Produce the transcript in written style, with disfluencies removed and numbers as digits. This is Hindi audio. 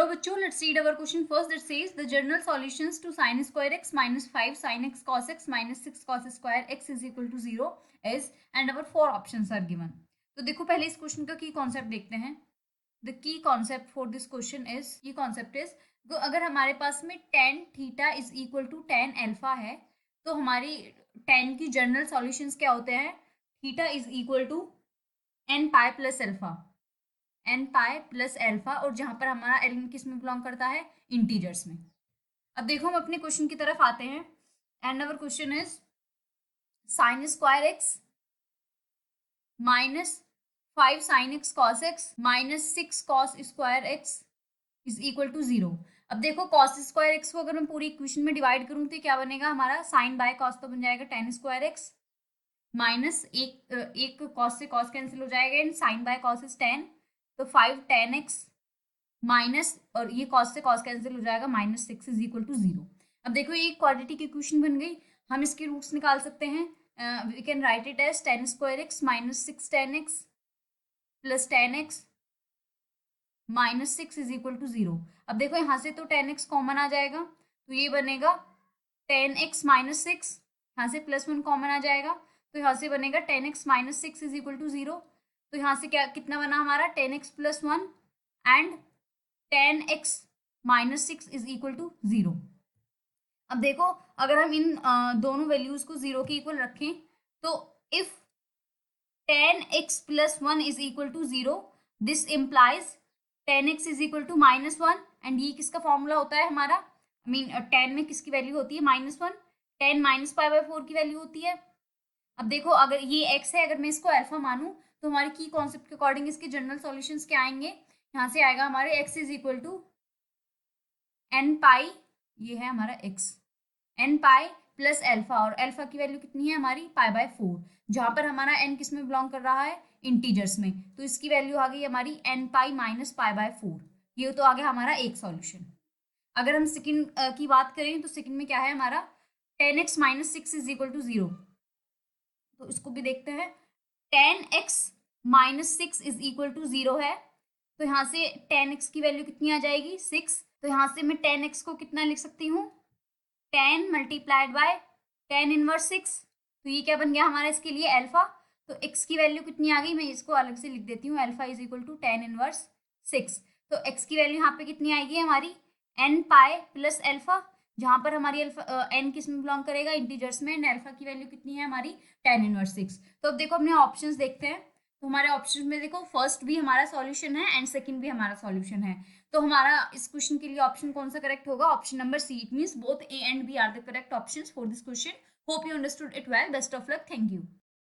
चलो बच्चों, let's read our question first. That says the general solutions to sin square x minus 5 sin x cos x minus 6 cos square x is equal to 0 is and our 4 options are given. तो देखो पहले इस क्वेश्चन का की कॉन्सेप्ट देखते हैं. The key concept for this question is, key concept is, तो अगर हमारे पास में tan theta is equal to tan alpha है, तो हमारी tan की जनरल सॉल्यूशंस क्या होते हैं? Theta is equal to n pi plus alpha, n pi plus alpha, और जहां पर हमारा एल किस में बिलोंग करता है? इंटीजर्स में. अब देखो हम अपने क्वेश्चन की तरफ आते हैं. And our question is sine square x minus 5 sine x cos x minus 6 cos square x is equal to 0. अब देखो कॉस स्क्वायर एक्स को अगर मैं पूरी इक्वेशन में डिवाइड करूं तो क्या बनेगा हमारा? साइन बाय कॉस तो बन जाएगा टेन स्क्वायर एक्स माइनस एक कॉस से कॉस कैंसिल हो जाएगा and sine by cos is 10, तो 5 tan x माइनस, और ये कॉस से कॉस कैंसिल हो जाएगा, माइनस 6 इज इक्वल टू 0. अब देखो ये क्वाड्रेटिक इक्वेशन बन गई. हम इसके रूट्स निकाल सकते हैं. We can write it as tan square x minus 6 tan x plus tan x minus 6 is equal to 0. अब देखो यहाँ से तो tan x कॉमन आ जाएगा, तो ये बनेगा tan x माइनस 6, यहाँ से प्लस 1 कॉमन आ जाएगा, तो यहाँ से बनेगा tan x minus 6 is equal to 0. तो यहाँ से क्या कितना बना हमारा? tan x plus 1 and tan x minus 6 is equal to 0. अब देखो अगर हम इन दोनों वैल्यूज को 0 के इक्वल रखें, तो if tan x plus 1 is equal to 0, this implies tan x is equal to minus 1. And ये किसका फॉर्मूला होता है हमारा? tan में किसकी वैल्यू होती है? Minus 1. tan minus pi by 4 की वैल्यू होती है. अब देखो अगर ये x है, अगर मैं इसको अल्फा मानूं, तो हमारे की कॉन्सेप्ट के अकॉर्डिंग इसके जनरल सॉल्यूशंस क्या आएंगे? यहाँ से आएगा हमारे x is equal to n pi, ये है हमारा x, n pi plus alpha, और एल्फा की वैल्यू कितनी है हमारी? पाई बाय 4, जहां पर हमारा n किस में बिलोंग कर रहा है? इंटीजर्स में. तो इसकी वैल्यू आ गई हमारी n pi minus pi by 4. ये तो आ गया हमारा एक सॉल्यूशन. अगर हम सेकंड की बात करें तो सेकंड में क्या है हमारा? tan x minus 6 is equal to 0. तो इसको भी देखते हैं. tan x minus 6 is equal to 0 है, तो यहाँ से tan x की वैल्यू कितनी आ जाएगी? 6. तो यहाँ से मैं tan x को कितना लिख सकती हूँ? 10 मल्टीप्लाइड बाय tan इनवर्स 6. तो ये क्या बन गया हमारा इसके लिए? अल्फा. तो x की वैल्यू कितनी आ गई? मैं इसको अलग से लिख देती हूँ. Alpha is equal to tan inverse 6. तो x की वैल्यू यहाँ पे कितनी आएगी हमारी? n पाई प्लस अल्फा, जहां पर हमारी अल्फा n किस में बिलोंग करेगा? इंटीजर्स में. एंड अल्फा की वैल्यू कितनी है हमारी? tan inverse 6. तो अब देखो अपने ऑप्शंस देखते हैं. तो हमारे ऑप्शन में देखो फर्स्ट भी हमारा सॉल्यूशन है एंड सेकंड भी हमारा सॉल्यूशन है. तो हमारा इस क्वेश्चन के लिए ऑप्शन कौन सा करेक्ट होगा? Option number C. It means both A and B are the correct options for this question. Hope you understood it well. Best of luck. Thank you.